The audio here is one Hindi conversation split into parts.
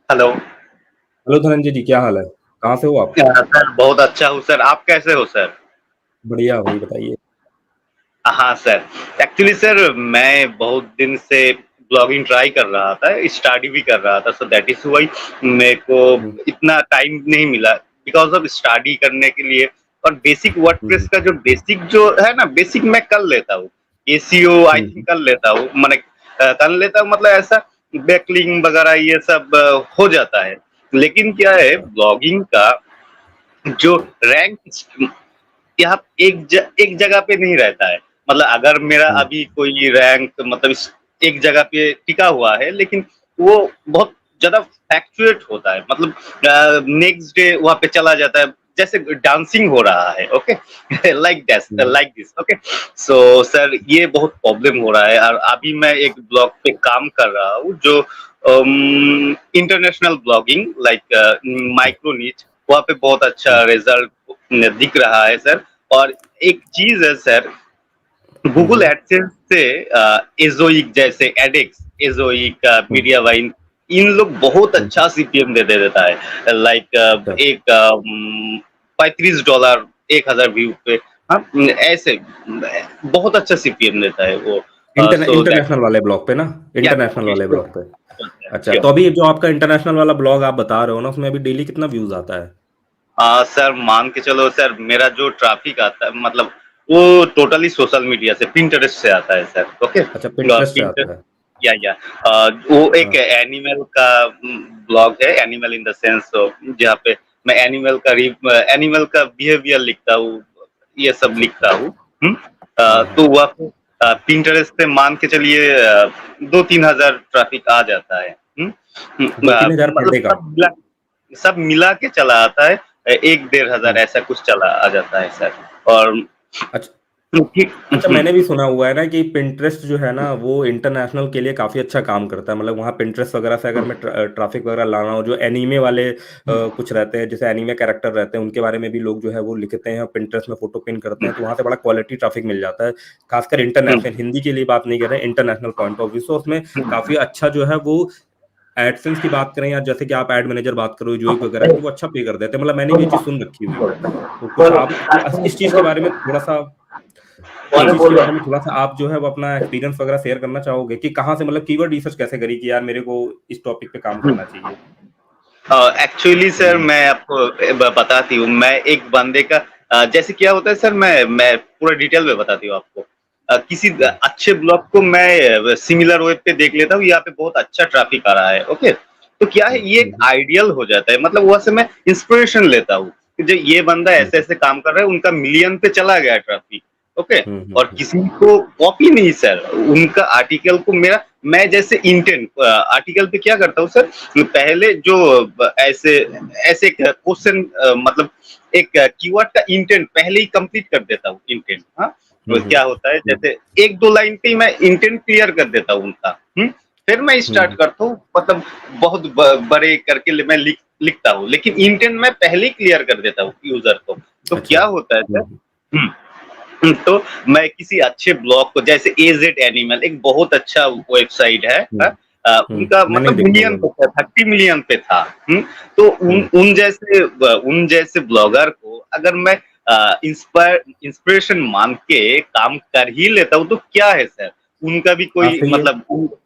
हेलो। हेलो धनंजय जी, क्या हाल है? कहाँ से हो आप? सर बहुत अच्छा हूँ सर, आप कैसे हो सर? बढ़िया भाई, बताइए। हाँ सर, एक्चुअली सर मैं बहुत दिन से ब्लॉगिंग ट्राई कर रहा था, स्टडी भी कर रहा था, सो दैट इज़ व्हाई मेरे को हुँ, इतना टाइम नहीं मिला बिकॉज़ ऑफ स्टडी करने के लिए। और बेसिक हुँ, वर्डप्रेस हुँ, का जो बेसिक जो है ना, बेसिक मैं कर लेता हूँ। एसईओ आई हुँ, थिंक कर लेता हूँ, माने कर लेता हूँ मतलब ऐसा बैकलिंक वगैरह ये सब हो जाता है। लेकिन क्या है अच्छा। ब्लॉगिंग का जो रैंक यहाँ एक जगह पे नहीं रहता है। मतलब अगर मेरा हुँ, अभी कोई रैंक मतलब एक जगह पे टिका हुआ है, लेकिन वो बहुत ज़्यादा फ्लक्चुएट होता है। मतलब नेक्स्ट डे वहाँ पे चला जाता है, जैसे डांसिंग हो रहा है, okay? Hmm, like this, okay? So sir ये बहुत प्रॉब्लम हो रहा है और अभी मैं एक ब्लॉग पे काम कर रहा हूँ जो इंटरनेशनल ब्लॉगिंग लाइक माइक्रो निच, वहाँ पे बहुत हुँ, अच्छा रिज़ल्ट दिख रहा है सर। और एक चीज़ है सर, हुँ, गूगल हुँ, एडसेंस से एज़ोइक जैसे एडेक्स, एज़ोइक, हुँ, मीडियावाइन, इन लोग बहुत हुँ, अच्छा सीपीएम दे देता है। लाइक अच्छा। एक $35 1000 व्यू पे, हाँ, ऐसे बहुत अच्छा सीपीएम देता है वो। सो दैट इंटरनेशनल वाले ब्लॉग पे ना? या इंटरनेशनल वाले ब्लॉग पे। अच्छा, श्योर। तो अभी जो आपका इंटरनेशनल वाला ब्लॉग आप बता रहे हो ना, उसमें अभी डेली कितना व्यूज़ आता है? सर मान के चलो सर, मेरा जो ट्रैफिक आता है मतलब वो टोटली सोशल मीडिया से, पिंटरेस्ट से आता है सर, ओके? अच्छा, पिंटरेस्ट से पिंटरेस्ट आता है। या वो एक हाँ, एनिमल का ब्लॉग है, एनिमल इन द सेंस जहाँ पे मैं एनिमल का बिहेवियर लिखता हूँ, ये सब अच्छा, अच्छा। लिखता हूँ। हाँ, हाँ। तो वहाँ पे पिंटरेस्ट पे मान के चलिए 2-3 हज़ार ट्रैफिक आ जाता है। 2-3 हज़ार पर मतलब डे का? सब मिला के चला आता है, 1 डेढ़ हज़ार हुँ। ऐसा कुछ चला आ जाता है सर। और अच्छ ठीक। अच्छा, मैंने भी सुना हुआ है ना कि पिंटरेस्ट जो है ना, वो इंटरनेशनल के लिए काफ़ी अच्छा काम करता है। मतलब वहाँ पिंटरेस्ट वगैरह से अगर मैं ट्रैफ़िक वगैरह लाना हो, जो एनीमे वाले कुछ रहते हैं, जैसे एनीमे कैरेक्टर रहते हैं, उनके बारे में भी लोग जो है वो लिखते हैं और पिंटरेस्ट में फ़ोटो पिन करते हैं, तो वहाँ से बड़ा क्वालिटी ट्रैफ़िक मिल जाता है। ख़ासकर इंटरनेशनल, हिंदी के लिए बात नहीं कर रहे हैं, इंटरनेशनल पॉइंट ऑफ व्यू से उसमें काफ़ी अच्छा जो है वो एडसेंस की बात करें या जैसे कि आप एड मैनेजर बात करो, जोइक वगैरह की, वो अच्छा पे कर देते हैं। मतलब मैंने भी ये चीज़ सुन रखी हुई है। तो कुछ आप इस चीज़ के बारे में थोड़ा-सा इस चीज़ के बारे में थोड़ा-सा आप जो है वो अपना एक्सपीरियंस वगैरह शेयर करना चाहोगे कि कहाँ से मतलब कीवर्ड रिसर्च कैसे करी कि यार मेरे को इस टॉपिक पे काम करना चाहिए? एक्चुअली सर हुँ, मैं आपको बताती हूँ, मैं एक बंदे का जैसे क्या होता है सर, मैं पूरा डिटेल में बताती हूँ आपको। किसी हुँ, अच्छे ब्लॉग को मैं सिमिलर वेब पे देख लेता हूँ, यहाँ पे बहुत अच्छा ट्रैफिक आ रहा है, ओके? तो क्या है, हुँ, ये हुँ, एक हुँ, आइडियल हो जाता है, मतलब वहाँ से मैं इंस्पिरेशन लेता हूँ कि जो ये बंदा हुँ, ऐसे-ऐसे काम कर रहा है, उनका मिलियन पे चला गया ट्रैफिक, ओके? हुँ, हुँ, और हुँ, किसी को कॉपी नहीं सर, उनका आर्टिकल को मैं जैसे इंटेंट आर्टिकल पे क्या करता हूँ सर, पहले जो ऐसे ऐसे क्वेश्चन मतलब एक कीवर्ड का इंटेंट पहले ही कंप्लीट कर देता हूँ, इंटेंट, हाँ? हुँ, तो हुँ, क्या होता है, हुँ, जैसे 1-2 लाइन पे ही मैं इंटेंट क्लियर कर देता हूँ उनका, फिर मैं हुँ, स्टार्ट करता हूँ, मतलब बहुत बड़े करके मैं लिखता हूँ, लेकिन इंटेंट मैं पहले ही क्लियर कर देता हूँ यूजर को। तो अच्छा। क्या होता है हुँ, सर, हुँ, हम्म, तो मैं किसी अच्छे ब्लॉग को, जैसे एजेड एनिमल एक बहुत अच्छा वेबसाइट है, हुँ, हुँ, उनका मैंने भी मतलब देखा हुआ मिलियन है। पे था, 30 मिलियन पे था। तो हुँ, उन जैसे ब्लॉगर को अगर मैं इंस्पिरेशन मान के काम कर ही लेता हूँ, तो क्या है सर, उनका भी हाँ, कोई सही है। मतलब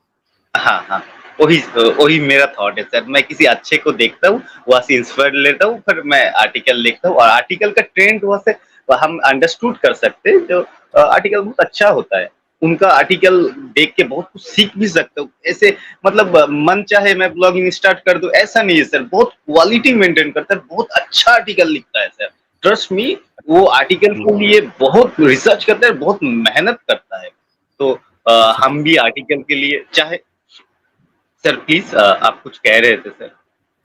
हाँ, हाँ। वही मेरा थॉट है सर। मैं किसी अच्छे को देखता हूँ, वहाँ से इंस्पायर लेता हूँ, फिर मैं आर्टिकल लिखता हूँ और आर्टिकल का ट्रेंड वहाँ से हम अंडरस्टूड कर सकते हैं, जो आर्टिकल बहुत अच्छा होता है। उनका आर्टिकल देख के बहुत कुछ सीख भी सकता हूँ। ऐसे मतलब मन चाहे मैं ब्लॉगिंग स्टार्ट कर दूँ, ऐसा नहीं है सर। बहुत क्वालिटी मेंटेन करता है, बहुत अच्छा आर्टिकल लिखता है सर। ट्रस्ट मी, वो आर्टिकल हुँ, के लिए बहुत रिसर्च करता है, बहुत मेहनत करता है। तो अच्छा। हम भी आर्टिकल के लिए चाहे सर प्लीज़ आप कुछ कह रहे थे सर?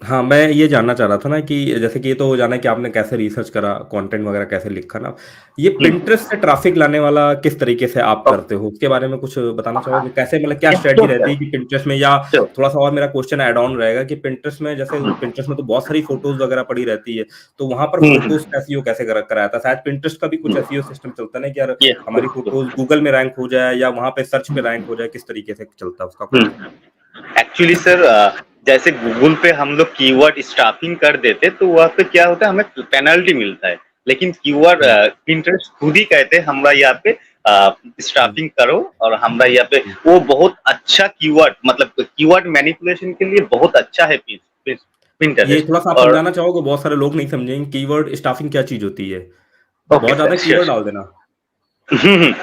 हाँ, मैं ये जानना चाह रहा था ना कि जैसे कि ये तो हो जाना कि आपने कैसे रिसर्च करा, कंटेंट वगैरह कैसे लिखा ना। ये हुँ, पिंटरेस्ट से ट्रैफ़िक लाने वाला किस तरीके से आप ओके। करते हो? उसके बारे में कुछ बताना चाहोगे? कैसे मतलब क्या यस, स्ट्रैटेजी श्योर रहती सर, है कि पिंटरेस्ट में या श्योर। थोड़ा-सा और मेरा क्वेश्चन ऐड ऑन रहेगा कि पिंटरेस्ट में जैसे हुँ, पिंटरेस्ट में तो बहुत सारी फ़ोटोज़ वगैरह पड़ी रहती है, तो वहाँ पर हुँ, फ़ोटोज़ हुँ, का एसईओ कैसे कराया था? शायद पिंटरेस्ट का भी कुछ हुँ। एसईओ सिस्टम चलता है ना कि यार यस, हमारी फ़ोटोज़ बिल्कुल। गूगल में रैंक हो जाए या वहाँ पे सर्च पे रैंक हो जाए, किस तरीके से चलता है उसका हुँ, कुछ? एक्चुअली सर जैसे गूगल पे हम लोग कीवर्ड स्टफिंग कर देते तो वहाँ पे क्या होता है, हमें पेनल्टी मिलता है। लेकिन कीवर्ड हुँ, पिंटरेस्ट खुद ही कहते हैं हमरा यहाँ पे हुँ, स्टफिंग करो, और हमरा यहाँ पे हुँ। वो बहुत अच्छा कीवर्ड, मतलब कीवर्ड मैनिपुलेशन के लिए बहुत अच्छा है ये पिंटरेस्ट। थोड़ा-सा आप और समझाना चाहोगे? बहुत सारे लोग नहीं समझेंगे कीवर्ड स्टफिंग क्या चीज़ होती है? ओके बहुत सर, ज़्यादा श्योर कीवर्ड डाल देना।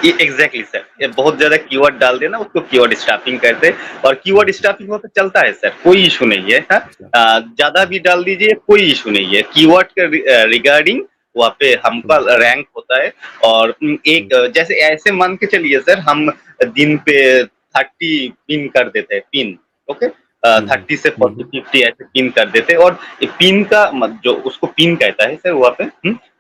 ये एग्जैक्टली सर, ये बहुत ज्यादा कीवर्ड डाल देना उसको कीवर्ड स्टफिंग कहते हैं। और कीवर्ड हुँ, स्टफिंग हो तो चलता है सर, कोई इशू नहीं है। हाँ, अच्छा। ज्यादा हुँ, भी डाल दीजिए, कोई इशू नहीं है। कीवर्ड के रिगार्डिंग वहाँ पे हमका हुँ, रैंक होता है। और हुँ, एक जैसे ऐसे मान के चलिए सर, हम दिन पे 30 पिन कर देते हैं, पिन। ओके, हुँ, हुँ, 30 से हुँ, 40 हुँ, 50 ऐसे पिन कर देते हैं। और पिन का जो उसको पिन कहता है सर वहाँ पे,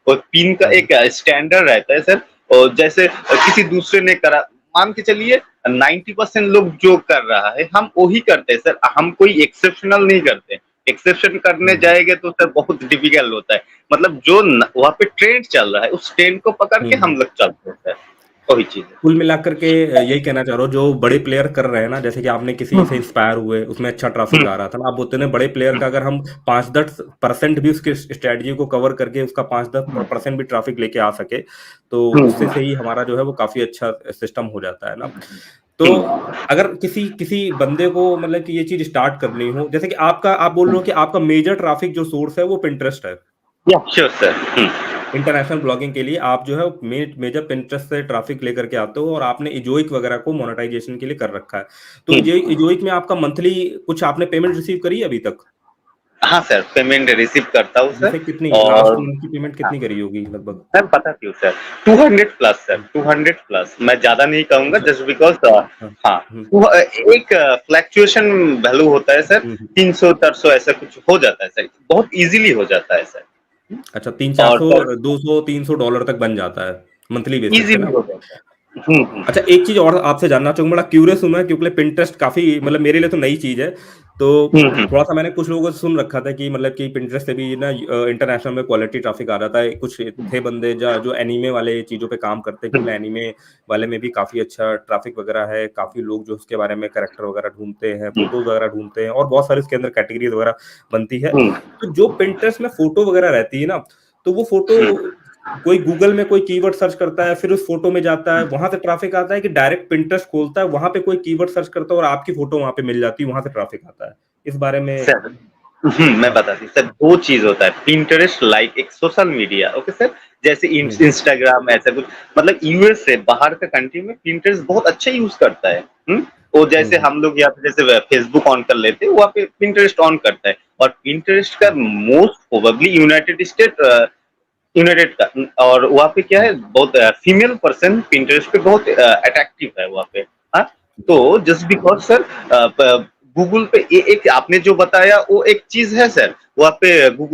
और पिन का हुँ, एक स्टैंडर्ड रहता है सर। और जैसे किसी दूसरे ने करा, मान के चलिए 90% लोग जो कर रहा है हम वही करते हैं सर, हम कोई एक्सेप्शनल नहीं करते। एक्सेप्शन करने हुँ, हुँ, जाएंगे तो सर बहुत डिफिकल्ट होता है। मतलब जो वहाँ पे ट्रेंड चल रहा है उस ट्रेंड को पकड़ हुँ, के हुँ। हम लोग चलते हैं सर, वही चीज है। कुल मिलाकर के यही कहना चाह रहा हूँ, जो बड़े प्लेयर कर रहे हैं ना, जैसे कि आपने किसी से हम्म, इंस्पायर हुए, उसमें अच्छा ट्रैफिक हम्म, आ रहा था ना, आप बोलते हैं बड़े प्लेयर का अगर हम 5-10% भी उसके स्ट्रेटजी को कवर करके उसका 5-10% भी ट्रैफिक लेके आ सके, तो उससे से ही हमारा जो है वो काफ़ी अच्छा सिस्टम हो जाता है ना। तो अगर किसी किसी बंदे को मतलब कि ये चीज़ स्टार्ट करनी हो, जैसे कि आप बोल रहे हो कि आपका मेजर ट्रैफिक जो सोर्स है वो पिंटरेस्ट है। या श्योर सर। इंटरनेशनल ब्लॉगिंग के लिए आप जो है मेजर पिंटरेस्ट से ट्रैफिक लेकर के आते हो और आपने इजोइक वगैरह को मोनेटाइजेशन के लिए कर रखा है। तो इजोइक में आपका मंथली कुछ आपने पेमेंट रिसीव करी है अभी तक? हाँ सर, पेमेंट रिसीव करता हूँ सर। जैसे कितनी लास्ट और मंथ की पेमेंट हाँ, कितनी करी होगी लगभग? मैं बताती हूँ सर, 200 प्लस सर, हुँ, 200 प्लस। मैं ज्यादा नहीं कहूंगा अच्छा। जस्ट बिकॉज हाँ। हाँ, हुँ, वो एक फ्लक्चुएशन वैल्यू होता है सर, हुँ, हुँ। 300 400 ऐसा कुछ हो जाता है सर, बहुत इजीली हो जाता है सर। अच्छा और 300-400 सर $200-300 तक बन जाता है, मंथली बेसिस पे इजीली ना? हो जाता है। अच्छा एक चीज़ और आपसे जानना चाहूँगा, बड़ा क्यूरियस हूँ मैं क्योंकि पिंटरेस्ट काफ़ी मतलब मेरे लिए तो नई चीज़ है। तो हम्म, थोड़ा-सा मैंने कुछ लोगों से सुन रखा था कि मतलब कि पिंटरेस्ट से भी ना इंटरनेशनल में क्वालिटी ट्रैफिक आ जाता है। कुछ थे बंदे जो एनीमे वाले चीज़ों पे काम करते हैं क्योंकि एनीमे वाले में भी काफ़ी अच्छा ट्रैफिक वगैरह है। काफ़ी लोग जो उसके बारे में कैरेक्टर वगैरह ढूँढते हैं, फ़ोटोज़ वगैरह ढूँढते हैं और बहुत सारे उसके अंदर कैटेगरीज़ वगैरह बनती है। हम्म, तो जो पिंटरेस्ट में फ़ोटो वगैरह रहती है ना, तो वो फ़ोटो कोई गूगल में कोई कीवर्ड सर्च करता है, फिर उस फ़ोटो में जाता है, वहाँ से ट्रैफ़िक आता है कि डायरेक्ट पिंटरेस्ट खोलता है, वहाँ पे कोई कीवर्ड सर्च करता है और आपकी फ़ोटो वहाँ पे मिल जाती है, वहाँ से ट्रैफ़िक आता है। इस बारे में सर मैं हाँ। बताती हूँ सर, दो चीज होता है। पिंटरेस्ट लाइक एक सोशल मीडिया, ओके सर, जैसे हुँ, हुँ, इंस्टाग्राम ऐसा कुछ, मतलब यूएस से बाहर का कंट्री में पिंटरेस्ट बहुत अच्छा यूज करता है। वो हुँ, जैसे हुँ, हम लोग यहाँ पे जैसे फेसबुक ऑन कर लेते हैं, वहाँ पे पिंटरेस्ट ऑन करता है। और पिंटरेस्ट का हुँ, मोस्ट प्रोबेबली यूनाइटेड का, और वहाँ पे क्या हुँ, है, बहुत फीमेल पर्सन पिंटरेस्ट पे बहुत अट्रैक्टिव है वहाँ पे। हाँ, तो अच्छा। जस्ट बिकॉज सर गूगल पे एक आपने जो बताया वो एक चीज है सर, वहाँ पे हुँ,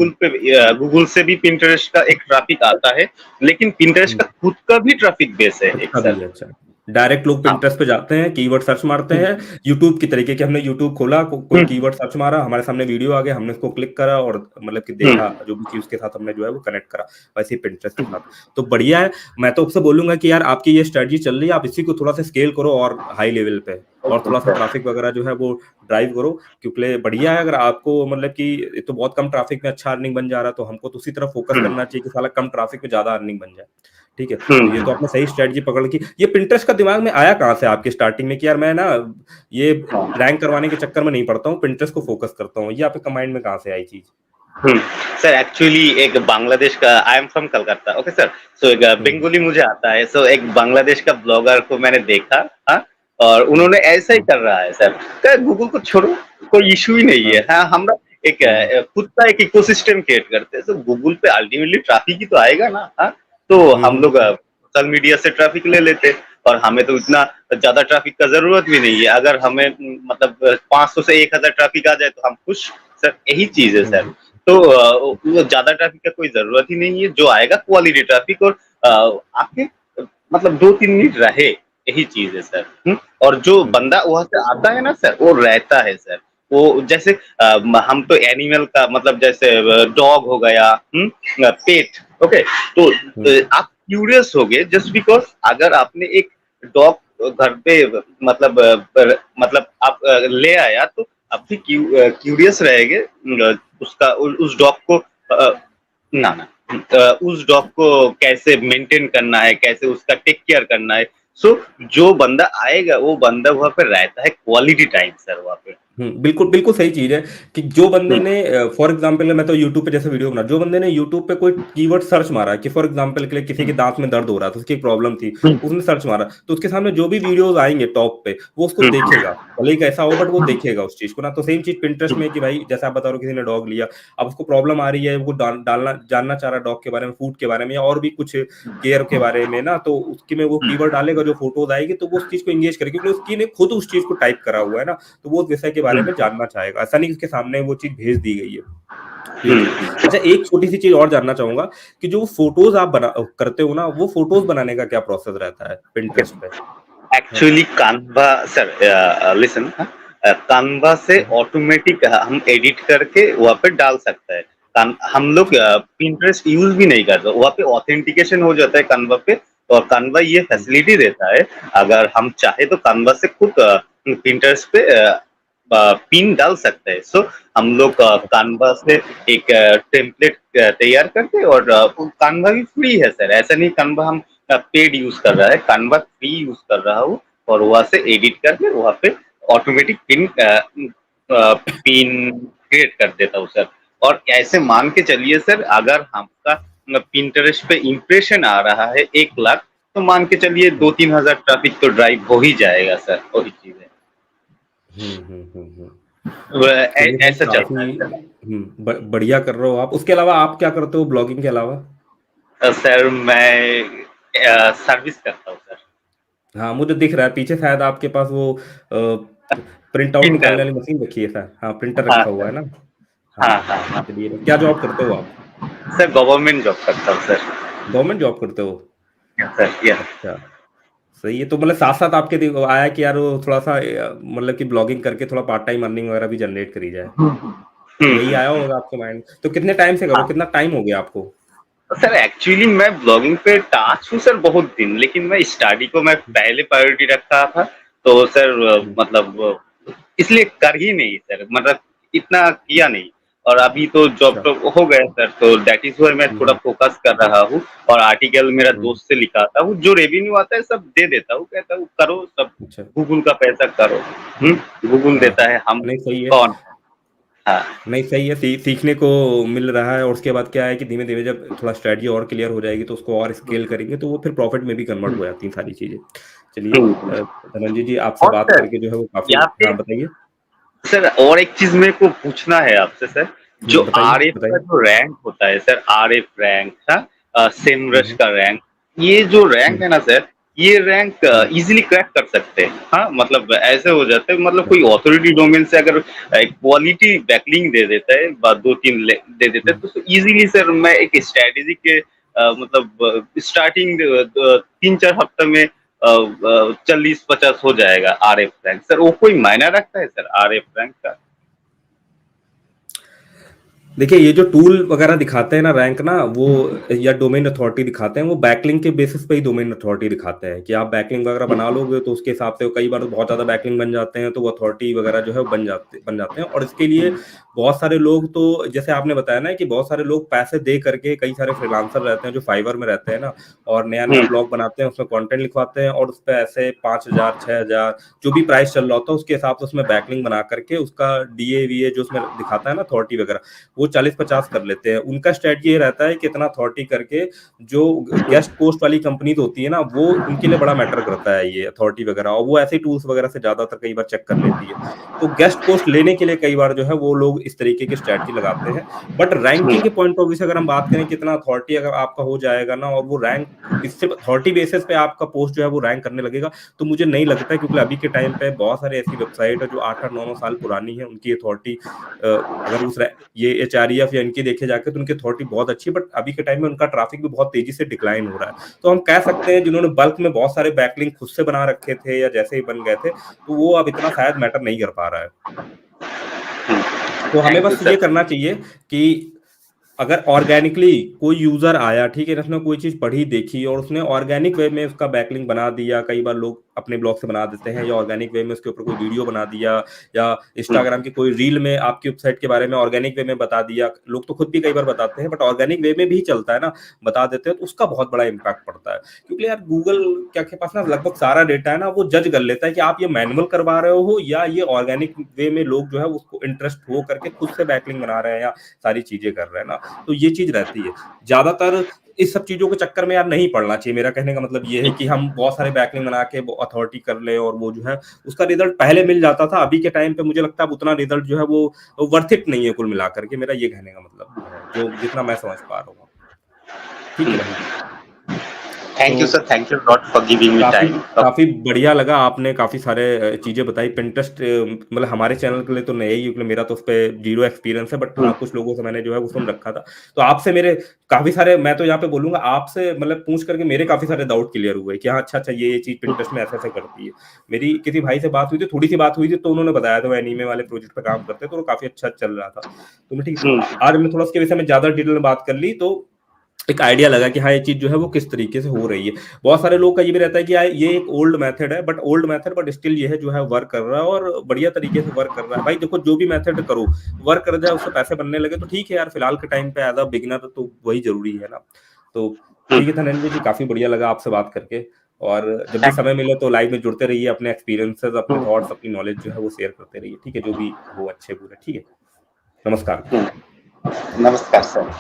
गूगल से भी पिंटरेस्ट का एक ट्रैफिक आता है। लेकिन पिंटरेस्ट हुँ। का खुद का भी ट्रैफिक बेस है खुद एक का भी सर। है, अच्छा। डायरेक्ट लोग हाँ, पिंटरेस्ट पे जाते हैं, कीवर्ड सर्च मारते हम्म, हैं, यूट्यूब की तरीके कि हमने यूट्यूब खोला, कोई हम्म, कीवर्ड सर्च मारा, हमारे सामने वीडियो आ गया, हमने उसको क्लिक करा और मतलब कि देखा, हम्म, जो भी चीज़ उसके साथ हमने जो है वो कनेक्ट करा, वैसे ही पिंटरेस्ट के साथ। तो बढ़िया है, मैं तो आपसे बोलूँगा कि यार आपकी ये स्ट्रैटेजी चल रही है, आप इसी को थोड़ा-सा स्केल करो और हाई लेवल पे और ओके थोड़ा-सा सर। ट्रैफिक वगैरह जो है वो ड्राइव करो, क्योंकि बढ़िया है अगर आपको मतलब कि एक तो बहुत कम ट्रैफिक में अच्छा अर्निंग बन जा रहा है, तो हमको तो उसी तरफ फोकस हम्म, करना चाहिए कि साला कम ट्रैफिक में ज़्यादा अर्निंग बन जाए। ठीक है? तो ये तो हम्म, आपने सही स्ट्रैटेजी पकड़ की। ये पिंटरेस्ट का दिमाग में आया कहाँ से आपके स्टार्टिंग में कि यार मैं ना ये हाँ, रैंक करवाने के चक्कर में नहीं पड़ता हूँ, पिंटरेस्ट को फ़ोकस करता हूँ। ये आपके माइंड में कहाँ से आई चीज़? हम्म, सर एक्चुअली एक बांग्लादेश का, I am from Calcutta, okay sir. So एक हुँ, बंगाली मुझे आता है, सो एक बांग्लादेश का ब्लॉगर को मैंने देखा। हाँ, और हुँ, उन्होंने ऐसा ही कर रहा है सर। गूगल को छोड़ो, कोई इशू ही नहीं है। हाँ, हाँ, हम एक हुँ, हुँ, खुद का एक इकोसिस्टम क्रिएट करते हैं, तो गूगल पे अल्टीमेटली ट्रैफिक ही तो आएगा ना। हाँ, तो हुँ, हम हुँ, लोग सोशल मीडिया से ट्रैफिक ले लेते हैं। और हमें तो इतना ज्यादा ट्रैफिक का जरूरत भी नहीं है। अगर हमें मतलब 500 से 1000 ट्रैफिक आ जाए तो हम खुश। सर यही चीज है हुँ, सर। हुँ, तो वो ज्यादा ट्रैफिक का कोई जरूरत ही नहीं है, जो आएगा क्वालिटी ट्रैफिक। और आपके मतलब 2 3 मिनट रहे, यही चीज है सर। और जो हुँ, बंदा वहां से आता है ना सर, वो रहता है सर। वो जैसे हम तो एनिमल का मतलब जैसे डॉग हो गया, पेट, ओके। तो हुँ, आप क्यूरियस हो गए जस्ट बिकॉज अगर आपने एक डॉग घर पे मतलब मतलब आप ले आया, तो आप भी क्यूरियस रहेंगे उसका उस डॉग को ना ना उस डॉग को कैसे मेंटेन करना है, कैसे उसका टेक केयर करना है। सो जो बंदा आएगा वो बंदा वहाँ पे रहता है क्वालिटी टाइम सर वहाँ पे। बिल्कुल बिल्कुल सही चीज है कि जो बंदे हम्म, ने फॉर एग्जांपल मैं तो यूट्यूब पे जैसे वीडियो बना जो बंदे ने यूट्यूब पे कोई कीवर्ड सर्च मारा कि फॉर एग्जांपल के लिए किसी के हम्म, दांत में दर्द हो रहा था उसकी एक प्रॉब्लम थी हम्म, उसने सर्च मारा तो उसके सामने जो भी वीडियोस आएंगे टॉप पे वो उसको हम्म, देखेगा भले ही कैसा हो बट वो हम्म, देखेगा उस चीज को ना तो सेम चीज पिंटरेस्ट हम्म, में कि भाई जैसे आप बता रहे हो किसी ने डॉग लिया अब उसको प्रॉब्लम आ रही है वो डालना जानना चाह रहा है डॉग के बारे में फूड के बारे में या और भी कुछ केयर के बारे में ना तो उसकी में वो कीवर्ड डालेगा जो फोटोज आएगी तो वो उस चीज को एंगेज करेगी क्योंकि उसकी ने खुद उस चीज को टाइप करा हुआ है ना तो वो उस विषय के बारे में हम्म, जानना चाहेगा ऐसा नहीं कि उसके सामने वो चीज भेज दी गई है तो ये चीज हम्म, अच्छा एक छोटी सी चीज और जानना चाहूंगा कि जो फोटोज आप बना करते हो ना वो फोटोज बनाने का क्या प्रोसेस रहता है ओके। पिंटरेस्ट पे हाँ एक्चुअली कानवा सर लिसन कानवा से हम्म, ऑटोमेटिक हम एडिट करके वहाँ पे डाल सकते हैं। हम लोग अच्छा पिंटरेस्ट यूज भी नहीं करते वहाँ पे ऑथेंटिकेशन हो जाता है कानवा पे। और कानवा ये हम्म, फैसिलिटी देता है अगर हम चाहे तो कानवा से खुद पिंटरेस्ट पे पिन डाल सकते हैं। सो हम लोग कानवा से एक टेम्पलेट तैयार करते हैं और कानवा भी फ्री है सर ऐसा नहीं कानवा हम पेड यूज कर रहा है कानवा फ्री यूज कर रहा हूँ और वहां से एडिट करके वहां पे ऑटोमेटिक पिन पिन क्रिएट कर देता हूँ सर। और ऐसे मान के चलिए सर अगर हमका पिंटरेस्ट पे इम्प्रेशन आ रहा है 1 लाख तो मान के चलिए हम्म, 2-3 हजार ट्रैफिक तो ड्राइव हो ही जाएगा सर वही चीज है। हम्म। चलिए भाई ऐसा चलता काफी है सर। बढ़िया कर रहे हो आप उसके अलावा आप क्या करते हो ब्लॉगिंग के अलावा सर मैं सर्विस करता हूँ सर। हाँ मुझे दिख रहा है पीछे शायद आपके पास वो प्रिंट आउट निकालने प्रिंटर वाली मशीन रखी है सर हाँ प्रिंटर हाँ रखा हुआ है सर ना हाँ हाँ हाँ हाँ हाँ हाँ चलिए क्या जॉब करते हो आप सर गवर्नमेंट जॉब करता हूँ सर। गवर्नमेंट जॉब करते हो सर यस। अच्छा सही है तो मतलब साथ साथ आपके आया कि यार वो थोड़ा सा मतलब कि ब्लॉगिंग करके थोड़ा पार्ट टाइम अर्निंग वगैरह भी जनरेट करी जाए तो यही आया हम्म। होगा आपके माइंड तो कितने टाइम से करो हाँ कितना टाइम हो गया आपको सर एक्चुअली मैं ब्लॉगिंग पे टच हूँ सर बहुत दिन लेकिन मैं स्टडी को मैं पहले प्रायोरिटी रखता था। तो सर हम्म, मतलब इसलिए कर ही नहीं सर मतलब इतना किया नहीं। और अभी तो जॉब अच्छा तो हो गया सर तो दैट इज वाई मैं थोड़ा हम्म, फोकस कर रहा हूँ। और आर्टिकल मेरा हम्म, दोस्त से लिखाता हूँ जो रेवेन्यू आता है सब दे देता हूँ कहता हूँ करो सब अच्छा गूगल का पैसा करो। गूगल हाँ देता हाँ है हम नहीं सही है कौन। हाँ। नहीं सही है सीखने को मिल रहा है और उसके बाद क्या है कि धीमे धीमे जब थोड़ा स्ट्रेटजी और क्लियर हो जाएगी तो उसको और स्केल करेंगे तो वो फिर प्रॉफिट में भी कन्वर्ट हो जाती हैं सारी चीजें चलिए हम्म। धनंजय जी आपसे और बात सर करके जो है वो काफी यहाँ पे हाँ बताइए सर और एक चीज मेरे को पूछना है आपसे सर जो बताइए आरएफ का बताइए जो रैंक होता है सर आरएफ रैंक सेमरश हम्म, का रैंक ये जो रैंक हम्म, है ना सर ये रैंक हम्म, इजीली क्रैक कर सकते हैं। हाँ मतलब ऐसे हो जाता है मतलब अच्छा, कोई अथॉरिटी डोमेन से अगर क्वालिटी बैकलिंग दे देता है दो तीन दे देता है हम्म। तो इजीली सर मैं एक स्ट्रेटेजी के मतलब स्टार्टिंग 3-4 हफ्ते में 40-50 हो जाएगा आरएफ रैंक सर वो कोई मायना रखता है सर आरएफ रैंक का। देखिए ये जो टूल वगैरह दिखाते हैं ना रैंक ना वो या डोमेन अथॉरिटी दिखाते हैं वो बैकलिंक के बेसिस पे ही डोमेन अथॉरिटी दिखाते हैं कि आप बैकलिंक वगैरह बना लोगे तो उसके हिसाब से कई बार बहुत ज्यादा बैकलिंक बन जाते हैं तो वो अथॉरिटी वगैरह जो है वो बन जाते हैं और इसके लिए बहुत सारे लोग तो जैसे आपने बताया ना कि बहुत सारे लोग पैसे दे करके कई सारे फ्रीलांसर रहते हैं जो फाइवर में रहते हैं ना और नया नया हम्म, ब्लॉग बनाते हैं उसमें कंटेंट लिखवाते हैं और उस पर ऐसे 5,000 6,000 जो भी प्राइस चल रहा होता है उसके हिसाब से उसमें बैकलिंक बना करके उसका डीए वीए जो उसमें दिखाता है ना अथॉरिटी वगैरह वो 40-50 कर लेते हैं उनका स्ट्रेटजी ये रहता है कि इतना अथॉरिटी करके जो गेस्ट पोस्ट वाली कंपनीज होती है ना वो उनके लिए बड़ा मैटर करता है ये अथॉरिटी वगैरह और वो ऐसे टूल्स वगैरह से ज्यादातर कई बार चेक कर लेती है तो गेस्ट पोस्ट लेने के लिए कई बार जो है वो लोग इस तरीके की स्ट्रेटजी लगाते हैं बट रैंकिंग के पॉइंट ऑफ व्यू से अगर हम बात करें कितना अथॉरिटी अगर आपका हो जाएगा ना और वो रैंक इससे अथॉरिटी बेसिस पे आपका पोस्ट जो है वो रैंक करने लगेगा तो मुझे नहीं लगता है क्योंकि अभी के टाइम पे बहुत सारी ऐसी वेबसाइट है जो 8-8 9 9 साल पुरानी है उनकी अथॉरिटी अगर उस ये एचआरईएफ या इनकी देखे जाके तो उनकी अथॉरिटी बहुत अच्छी है बट अभी के टाइम में उनका ट्रैफिक भी बहुत तेजी से डिक्लाइन हो रहा है तो हम कह सकते हैं जिन्होंने बल्क में बहुत सारे बैकलिंक खुद से बना रखे थे या जैसे ही बन गए थे तो वो अब इतना शायद मैटर नहीं कर पा रहा है तो हमें थैंक यू बस ये सर। करना चाहिए कि अगर ऑर्गेनिकली कोई यूजर आया ठीक है उसने कोई चीज पढ़ी देखी और उसने ऑर्गेनिक वे में उसका बैकलिंक बना दिया कई बार लोग अपने ब्लॉग से बना देते हैं, या ऑर्गेनिक वे में उसके ऊपर कोई वीडियो बना दिया, या हुँ, इंस्टाग्राम की कोई रील में आपकी वेबसाइट के बारे में ऑर्गेनिक वे में बता दिया। लोग तो खुद भी कई बार बताते हैं, बट ऑर्गेनिक वे में भी चलता है ना, बता देते हैं, तो उसका बहुत बड़ा इम्पैक्ट पड़ता है। क्योंकि यार गूगल क्या के पास ना लगभग सारा डेटा है ना, वो जज कर लेता है कि आप ये मैनुअल करवा रहे हो या ये ऑर्गेनिक वे में लोग जो है उसको इंटरेस्ट हो करके खुद से बैकलिंक बना रहे हैं या सारी चीजें कर रहे हैं ना। तो ये चीज रहती है ज्यादातर। इस सब चीजों के चक्कर में यार नहीं पड़ना चाहिए। मेरा कहने का मतलब ये है कि हम बहुत सारे बैकलिंक बना के अथॉरिटी कर ले, और वो जो है उसका रिजल्ट पहले मिल जाता था। अभी के टाइम पे मुझे लगता है अब उतना रिजल्ट जो है वो वर्थ इट नहीं है कुल मिलाकर के। मेरा ये कहने का मतलब है, जो जितना मैं समझ पा रहा हूँ। ठीक है हुँ। भाई। थैंक यू तो sir, thank you lot for giving me काफी टाइम। काफी बढ़िया लगा, आपने काफी सारे चीजें बताई। पिंटरेस्ट मतलब हमारे चैनल के लिए तो नया ही, क्योंकि मेरा तो उस पे जीरो एक्सपीरियंस है, बट हुँ, हाँ कुछ लोगों से मैंने जो है वो सुन रखा था। तो आपसे मेरे काफी सारे, मैं तो यहाँ पे बोलूंगा आपसे मतलब पूछ करके मेरे काफी सारे डाउट क्लियर हुए कि हाँ अच्छा अच्छा ये चीज हुँ, पिंटरेस्ट में ऐसे ऐसे करती है। मेरी किसी भाई से बात हुई थी, थोड़ी सी बात हुई थी, तो उन्होंने बताया था वो एनीमे वाले प्रोजेक्ट पे काम करते हैं, तो वो काफी अच्छा चल रहा था। तो मैं ठीक, हुँ, आज हमने थोड़ा उसके विषय में ज्यादा डिटेल में बात कर ली, तो एक आइडिया लगा कि हाँ ये चीज जो है वो किस तरीके से हो रही है। बहुत सारे लोग का ये भी रहता है कि यार ये एक ओल्ड मेथड है, but old method but still ये है जो है वर्क कर रहा है और बढ़िया तरीके से वर्क कर रहा है। भाई देखो जो भी मेथड करो, वर्क कर जाए, उससे पैसे बनने लगे तो ठीक है यार, फिलहाल के टाइम पे एज अ बिगिनर तो वही जरूरी है ना। तो हुँ। ठीक है धनंजय जी, काफी बढ़िया लगा आपसे बात करके। और जब भी थैंक समय मिले तो लाइव में जुड़ते रहिए, अपने एक्सपीरियंसेस, अपने हुँ, थॉट्स, अपनी नॉलेज जो है वो शेयर करते रहिए। ठीक है, जो भी हो अच्छे बुरे। ठीक है, नमस्कार। हुँ। नमस्कार सर।